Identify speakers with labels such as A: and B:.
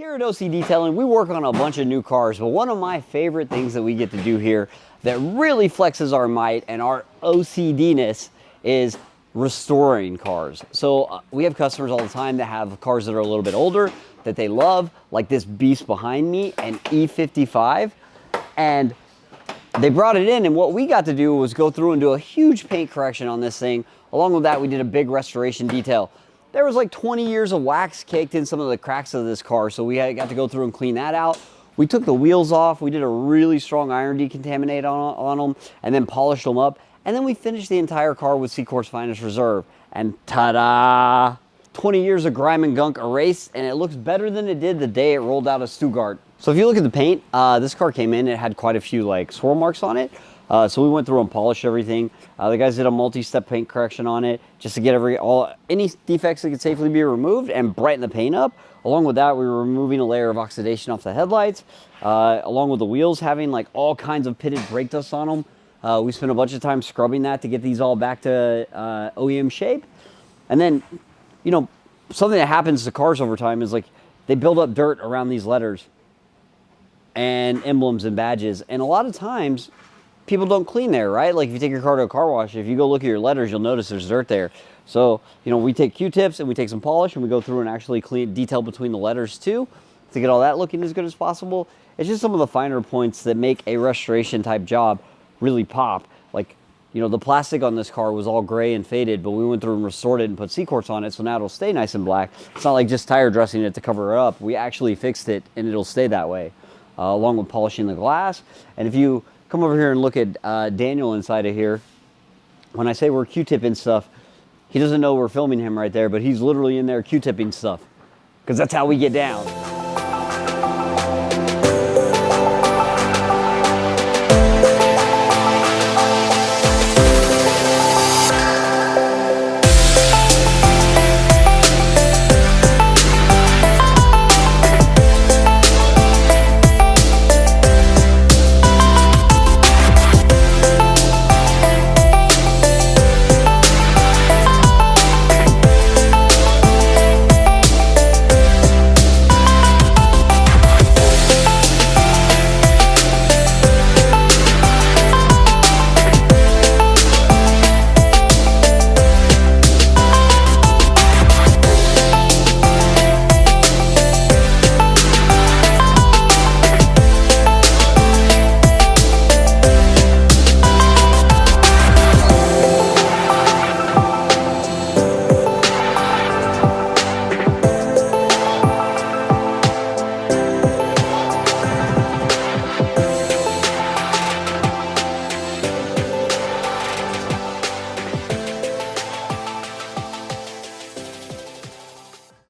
A: Here at OCDetailing, we work on a bunch of new cars, but one of my favorite things that we get to do here that really flexes our might and our OCD-ness is restoring cars. So we have customers all the time that have cars that are a little bit older that they love, like this beast behind me, an E55, and they brought it in, and what we got to do was go through and do a huge paint correction on this thing. Along with that, we did a big restoration detail. There was like 20 years of wax caked in some of the cracks of this car, so we got to go through and clean that out. We took the wheels off, we did a really strong iron decontaminate on them, and then polished them up. And then we finished the entire car with CQuartz Finest Reserve. And ta-da! 20 years of grime and gunk erased, and it looks better than it did the day it rolled out of Stuttgart. So if you look at the paint, this car came in, it had quite a few like swirl marks on it. So we went through and polished everything. The guys did a multi-step paint correction on it just to get any defects that could safely be removed and brighten the paint up. Along with that, we were removing a layer of oxidation off the headlights, along with the wheels having like all kinds of pitted brake dust on them. We spent a bunch of time scrubbing that to get these all back to OEM shape. And then, you know, something that happens to cars over time is like they build up dirt around these letters and emblems and badges. And a lot of times, people don't clean there, right? Like if you take your car to a car wash, if you go look at your letters, you'll notice there's dirt there. So, you know, we take Q-tips and we take some polish and we go through and actually clean detail between the letters too to get all that looking as good as possible. It's just some of the finer points that make a restoration type job really pop. Like, you know, the plastic on this car was all gray and faded, but we went through and restored it and put CQuartz on it, so now it'll stay nice and black. It's not like just tire dressing it to cover it up. We actually fixed it and it'll stay that way, along with polishing the glass. And if you come over here and look at Daniel inside of here. When I say we're Q-tipping stuff, he doesn't know we're filming him right there, but he's literally in there Q-tipping stuff because that's how we get down.